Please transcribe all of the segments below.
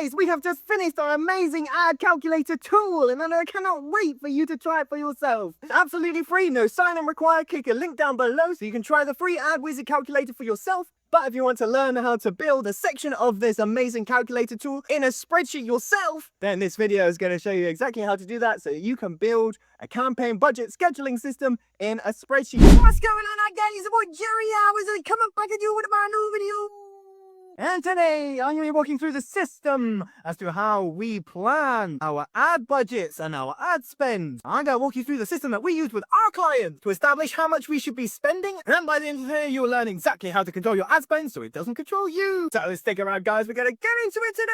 Guys, we have just finished our amazing ad calculator tool, and I cannot wait for you to try it for yourself. It's absolutely free, no sign-in required. Click a link down below so you can try the free ad wizard calculator for yourself. But if you want to learn how to build a section of this amazing calculator tool in a spreadsheet yourself, then this video is going to show you exactly how to do that so you can build a campaign budget scheduling system in a spreadsheet. What's going on, guys? It's about Jerry. I was coming back at you with my new video. And today, I'm going to be walking through the system as to how we plan our ad budgets and our ad spend. I'm going to walk you through the system that we use with our clients to establish how much we should be spending. And by the end of the video, you'll learn exactly how to control your ad spend so it doesn't control you. So stick around, guys. We're going to get into it today.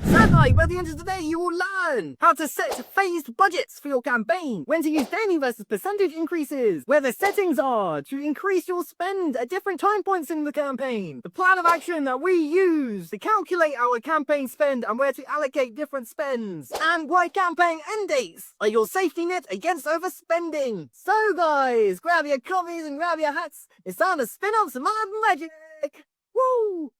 So guys, by the end of today, you will learn how to set phased budgets for your campaign, when to use daily versus percentage increases, where the settings are to increase your spend at different time points in the campaign, the plan of action that we use to calculate our campaign spend and where to allocate different spends, and why campaign end dates are your safety net against overspending. So guys, grab your coffees and grab your hats. It's time to spin up some ad magic. Woo!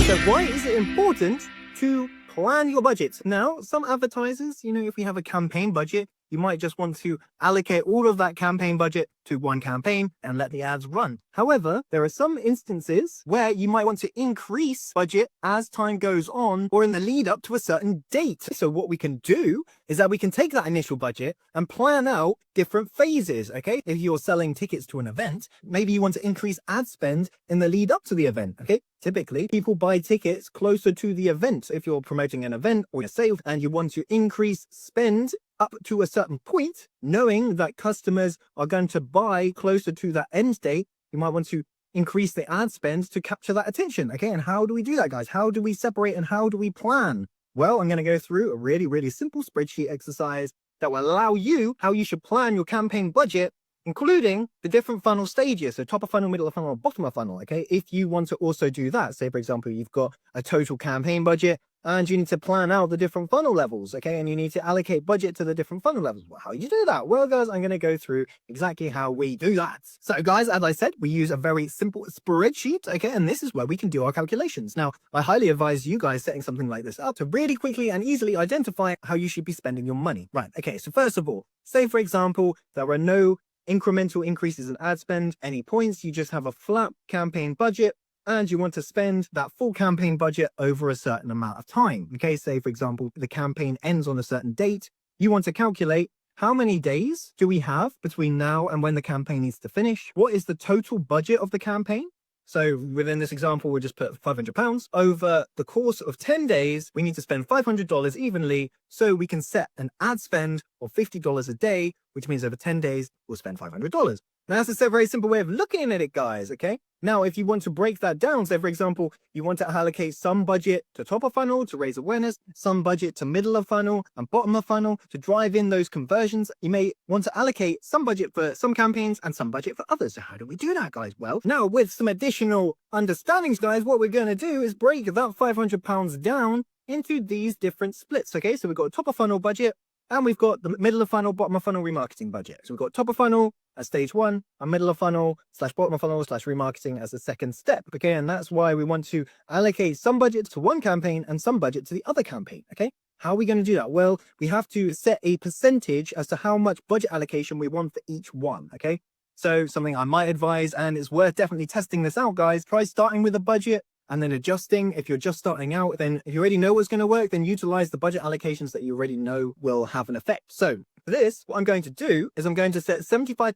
So why is it important to plan your budget? Now, some advertisers, if we have a campaign budget, you might just want to allocate all of that campaign budget to one campaign and let the ads run. However, there are some instances where you might want to increase budget as time goes on or in the lead up to a certain date. So what we can do is that we can take that initial budget and plan out different phases, okay? If you're selling tickets to an event, maybe you want to increase ad spend in the lead up to the event, okay? Typically, people buy tickets closer to the event. If you're promoting an event or a sale and you want to increase spend up to a certain point, knowing that customers are going to buy closer to that end date, you might want to increase the ad spend to capture that attention. Okay, and how do we do that, guys? How do we separate and how do we plan? Well, I'm going to go through a really simple spreadsheet exercise that will allow you how you should plan your campaign budget, including the different funnel stages. So top of funnel, middle of funnel, bottom of funnel. Okay, if you want to also do that, say, for example, you've got a total campaign budget and you need to plan out the different funnel levels, okay? And you need to allocate budget to the different funnel levels. Well, how do you do that? Well, guys, I'm going to go through exactly how we do that. So, guys, as I said, we use a very simple spreadsheet, okay? And this is where we can do our calculations. Now, I highly advise you guys setting something like this up to really quickly and easily identify how you should be spending your money. Right, okay, so first of all, say, for example, there are no incremental increases in ad spend, any points, you just have a flat campaign budget, and you want to spend that full campaign budget over a certain amount of time. Okay, say, for example, the campaign ends on a certain date. You want to calculate how many days do we have between now and when the campaign needs to finish? What is the total budget of the campaign? So within this example, we'll just put £500. Over the course of 10 days, we need to spend $500 evenly so we can set an ad spend of $50 a day, which means over 10 days, we'll spend $500. Now, that's a very simple way of looking at it, guys, okay? Now, if you want to break that down, say, for example, you want to allocate some budget to top of funnel to raise awareness, some budget to middle of funnel and bottom of funnel to drive in those conversions. You may want to allocate some budget for some campaigns and some budget for others. So how do we do that, guys? Well, now with some additional understandings, guys, what we're going to do is break that £500 down into these different splits, okay? So we've got a top of funnel budget, and we've got the middle of funnel, bottom of funnel remarketing budget. So we've got top of funnel as stage one, and middle of funnel / bottom of funnel / remarketing as the second step. Okay, and that's why we want to allocate some budget to one campaign and some budget to the other campaign. Okay, how are we going to do that? Well, we have to set a percentage as to how much budget allocation we want for each one. Okay, so something I might advise, and it's worth definitely testing this out, guys. Try starting with a budget and then adjusting. If you're just starting out, then if you already know what's going to work, then utilize the budget allocations that you already know will have an effect. So for this, what I'm going to do is I'm going to set 75%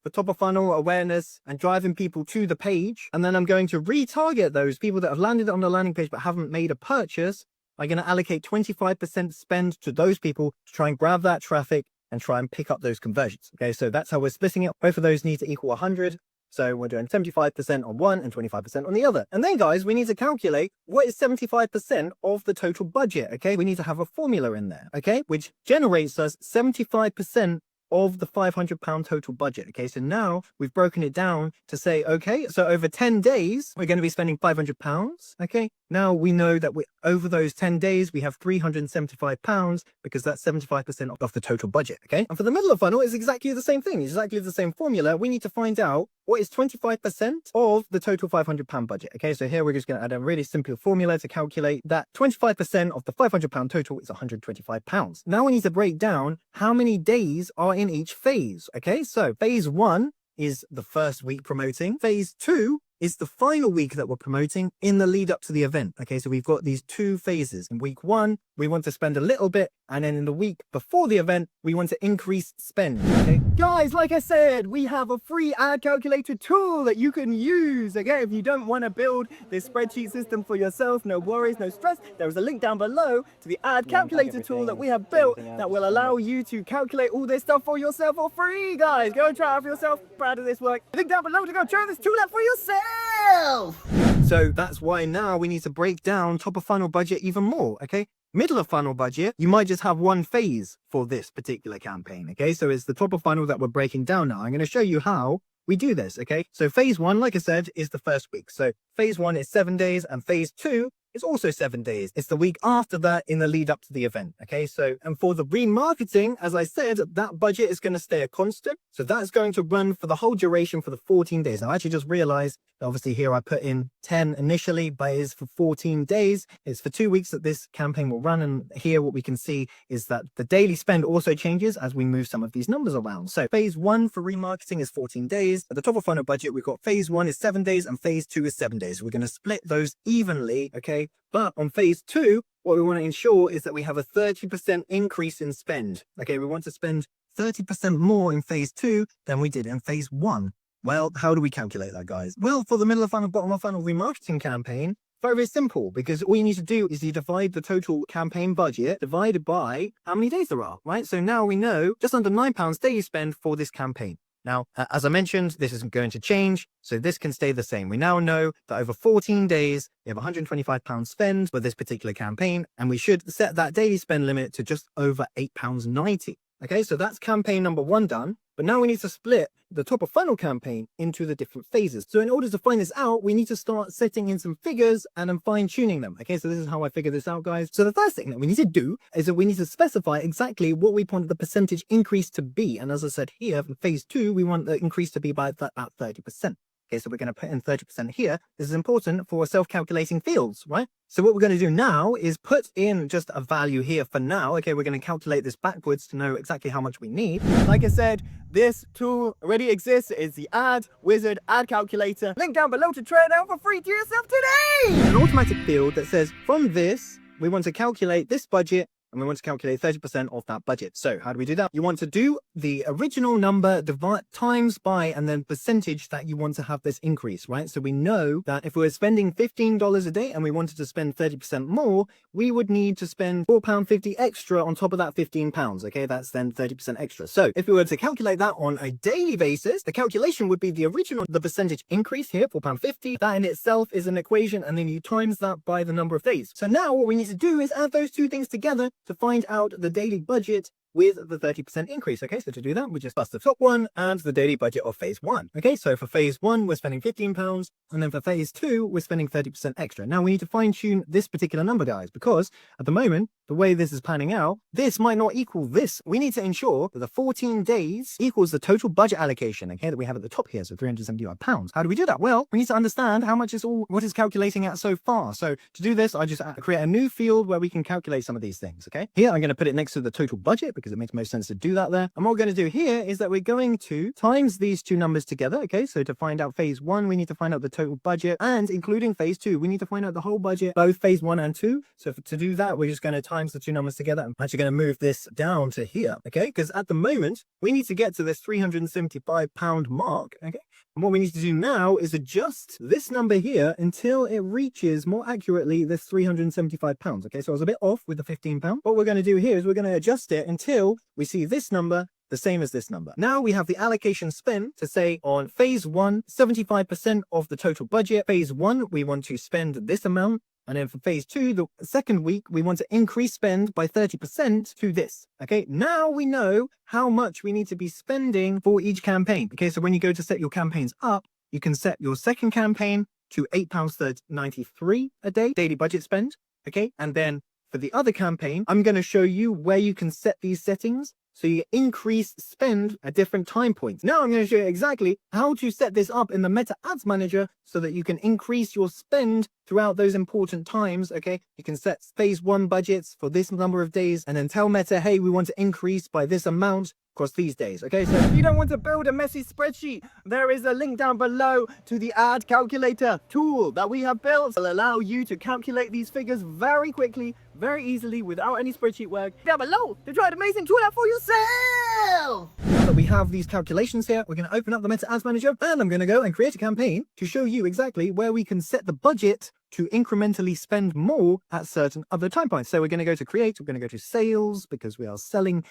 for top of funnel awareness and driving people to the page. And then I'm going to retarget those people that have landed on the landing page but haven't made a purchase. I'm going to allocate 25% spend to those people to try and grab that traffic and try and pick up those conversions. Okay, so that's how we're splitting it. Both of those need to equal 100. So we're doing 75% on one and 25% on the other. And then, guys, we need to calculate what is 75% of the total budget, okay? We need to have a formula in there, okay? Which generates us 75% of the £500 total budget. Okay, so now we've broken it down to say, okay, so over 10 days, we're going to be spending £500. Okay, now we know that over those 10 days, we have £375 because that's 75% of the total budget. Okay, and for the middle of funnel, it's exactly the same thing. It's exactly the same formula. We need to find out what is 25% of the total £500 budget. Okay, so here we're just going to add a really simple formula to calculate that 25% of the £500 total is £125. Now we need to break down how many days are in each phase. Okay, so phase 1 is the first week promoting. Phase 2 is the final week that we're promoting in the lead up to the event. Okay, so we've got these 2 phases. In week 1, we want to spend a little bit, and then in the week before the event, we want to increase spend. Okay, guys, like I said, we have a free ad calculator tool that you can use. Okay, if you don't want to build this spreadsheet system for yourself, no worries, no stress. There is a link down below to the ad calculator tool that we have built that will allow you to calculate all this stuff for yourself for free, guys. Go and try it out for yourself. Proud of this work. Link down below to go try this tool out for yourself. So that's why now we need to break down top of funnel budget even more. Okay, middle of funnel budget, you might just have one phase for this particular campaign. Okay, so it's the top of funnel that we're breaking down now. I'm going to show you how we do this. Okay, so phase 1, like I said, is the first week. So phase 1 is 7 days, and phase 2 is also 7 days. It's the week after that in the lead up to the event. Okay, so, and for the remarketing, as I said, that budget is going to stay a constant. So that's going to run for the whole duration for the 14 days. Now, I actually just realized that obviously here I put in 10 initially, but it's for 14 days. It's for 2 weeks that this campaign will run. And here what we can see is that the daily spend also changes as we move some of these numbers around. So phase 1 for remarketing is 14 days. At the top of funnel budget, we've got phase 1 is 7 days and phase 2 is 7 days. We're going to split those evenly. Okay. But on phase 2, what we want to ensure is that we have a 30% increase in spend. Okay, we want to spend 30% more in phase 2 than we did in phase 1. Well, how do we calculate that, guys? Well, for the middle of funnel, bottom of funnel remarketing campaign, very, very simple, because all you need to do is you divide the total campaign budget divided by how many days there are, right? So now we know just under £9 daily spend for this campaign. Now, as I mentioned, this isn't going to change, so this can stay the same. We now know that over 14 days, we have £125 spend for this particular campaign, and we should set that daily spend limit to just over £8.90. Okay, so that's campaign number 1 done. But now we need to split the top of funnel campaign into the different phases. So in order to find this out, we need to start setting in some figures and then fine tuning them. Okay, so this is how I figure this out, guys. So the first thing that we need to do is that we need to specify exactly what we want the percentage increase to be. And as I said here, for phase 2, we want the increase to be by about 30%. Okay, so we're going to put in 30% here. This is important for self-calculating fields, right? So what we're going to do now is put in just a value here for now. Okay, we're going to calculate this backwards to know exactly how much we need. Like I said, this tool already exists. It's the Ad Wizard Ad Calculator. Link down below to try it out for free to yourself today. An automatic field that says from this, we want to calculate this budget, and we want to calculate 30% of that budget. So how do we do that? You want to do the original number times by and then percentage that you want to have this increase, right? So we know that if we were spending $15 a day and we wanted to spend 30% more, we would need to spend £4.50 extra on top of that £15. Okay, that's then 30% extra. So if we were to calculate that on a daily basis, the calculation would be the percentage increase here, £4.50. That in itself is an equation, and then you times that by the number of days. So now what we need to do is add those two things together to find out the daily budget with the 30% increase. Okay, so to do that, we just bust the top one and the daily budget of phase 1. Okay, so for phase 1, we're spending £15, and then for phase 2, we're spending 30% extra. Now we need to fine tune this particular number, guys, because at the moment, the way this is panning out, this might not equal this. We need to ensure that the 14 days equals the total budget allocation, okay, that we have at the top here, so £375. How do we do that? Well, we need to understand how much is what is calculating at so far. So to do this, I just create a new field where we can calculate some of these things, okay? Here, I'm going to put it next to the total budget because it makes most sense to do that there. And what we're going to do here is that we're going to times these two numbers together, okay? So to find out phase 1, we need to find out the total budget, and including phase 2, we need to find out the whole budget, both phase 1 and 2. So to do that, we're just going to times the two numbers together. I'm actually going to move this down to here, okay? Because at the moment, we need to get to this £375 mark, okay? And what we need to do now is adjust this number here until it reaches more accurately this £375. Okay, so I was a bit off with the £15. What we're going to do here is we're going to adjust it until we see this number the same as this number. Now we have the allocation spend to say on phase 1, 75% of the total budget. Phase 1, we want to spend this amount. And then for phase 2, the second week, we want to increase spend by 30% to this. Okay, now we know how much we need to be spending for each campaign. Okay, so when you go to set your campaigns up, you can set your second campaign to £8.93 a day, daily budget spend. Okay, and then for the other campaign, I'm going to show you where you can set these settings so you increase spend at different time points. Now I'm going to show you exactly how to set this up in the Meta Ads Manager so that you can increase your spend throughout those important times. Okay, you can set phase 1 budgets for this number of days and then tell Meta, hey, we want to increase by this amount across these days. Okay, so if you don't want to build a messy spreadsheet, there is a link down below to the ad calculator tool that we have built. It'll allow you to calculate these figures very quickly, very easily, without any spreadsheet work. Down below to try an amazing tool out for yourself. Now that we have these calculations here, we're going to open up the Meta Ads Manager and I'm going to go and create a campaign to show you exactly where we can set the budget to incrementally spend more at certain other time points. So we're going to go to create, we're going to go to sales because we are selling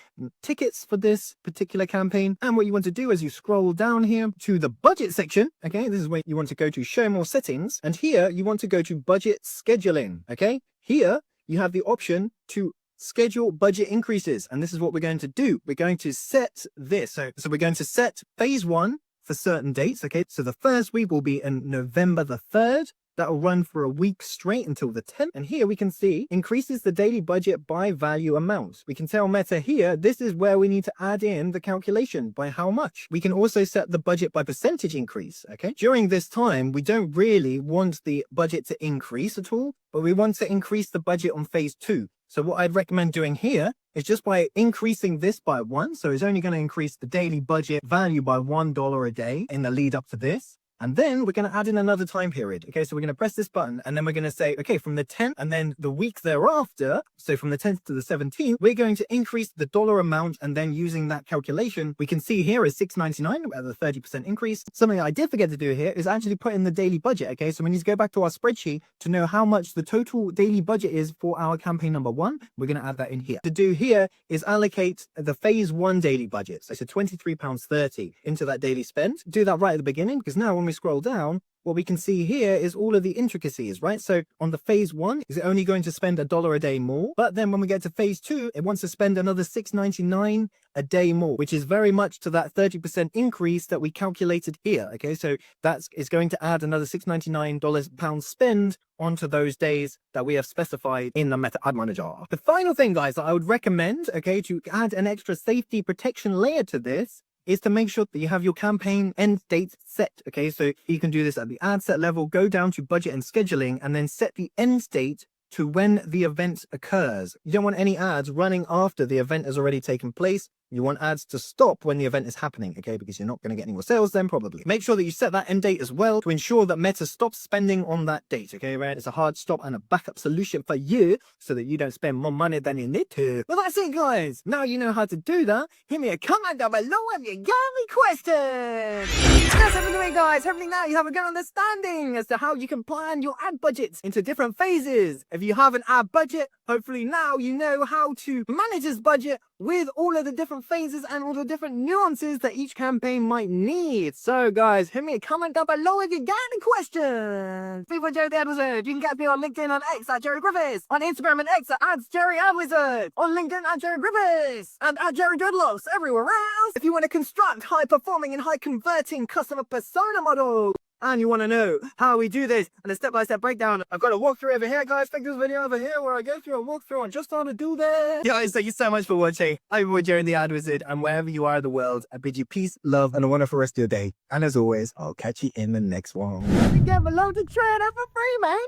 tickets for this particular campaign. And what you want to do is you scroll down here to the budget section. Okay, this is where you want to go to show more settings. And here you want to go to budget scheduling. Okay, here you have the option to schedule budget increases. And this is what we're going to do. We're going to set this. So we're going to set phase 1 for certain dates. Okay, so the first week will be in November the 3rd. That will run for a week straight until the 10th. And here we can see increases the daily budget by value amount. We can tell Meta here, this is where we need to add in the calculation by how much. We can also set the budget by percentage increase. Okay. During this time, we don't really want the budget to increase at all, but we want to increase the budget on phase 2. So what I'd recommend doing here is just by increasing this by 1. So it's only going to increase the daily budget value by $1 a day in the lead up to this. And then we're going to add in another time period. Okay, so we're going to press this button and then we're going to say, okay, from the 10th and then the week thereafter, so from the 10th to the 17th, we're going to increase the dollar amount. And then using that calculation, we can see here is $6.99 at the 30% increase. Something I did forget to do here is actually put in the daily budget. Okay, so we need to go back to our spreadsheet to know how much the total daily budget is for our campaign number 1. We're going to add that in here. To do here is allocate the phase 1 daily budget. So £23.30 into that daily spend. Do that right at the beginning because now when we scroll down, what we can see here is all of the intricacies, right? So on the phase 1, is it only going to spend $1 a day more? But then when we get to phase 2, it wants to spend another $6.99 a day more, which is very much to that 30% increase that we calculated here. Okay, so that is going to add another $6.99 pound spend onto those days that we have specified in the Meta Ad Manager. The final thing, guys, that I would recommend, okay, to add an extra safety protection layer to this is to make sure that you have your campaign end date set. Okay, so you can do this at the ad set level, go down to budget and scheduling, and then set the end date to when the event occurs. You don't want any ads running after the event has already taken place. You want ads to stop when the event is happening, okay? Because you're not going to get any more sales then, probably. Make sure that you set that end date as well to ensure that Meta stops spending on that date, okay, right? It's a hard stop and a backup solution for you so that you don't spend more money than you need to. Well, that's it, guys. Now you know how to do that. Hit me a comment down below if you got any questions. That's everything, guys. Hopefully now you have a good understanding as to how you can plan your ad budgets into different phases. If you have an ad budget, hopefully now you know how to manage this budget with all of the different phases and all the different nuances that each campaign might need. So guys, hit me a comment down below if you got any questions. People, Jerry the Ad Wizard. You can get me on LinkedIn on X at Jerry Griffiths, on Instagram and X at Jerry Ad Wizard, on LinkedIn at Jerry Griffiths, and at Jerry Dreadlocks everywhere else. If you want to construct high performing and high converting customer persona model, and you want to know how we do this and a step-by-step breakdown, I've got a walkthrough over here, guys. Check this video over here where I go through a walkthrough on just how to do this. Guys, thank you so much for watching. I'm your boy Jerry the Ad Wizard, and wherever you are in the world, I bid you peace, love, and a wonderful rest of your day. And as always, I'll catch you in the next one. Get below to try it out for free, man.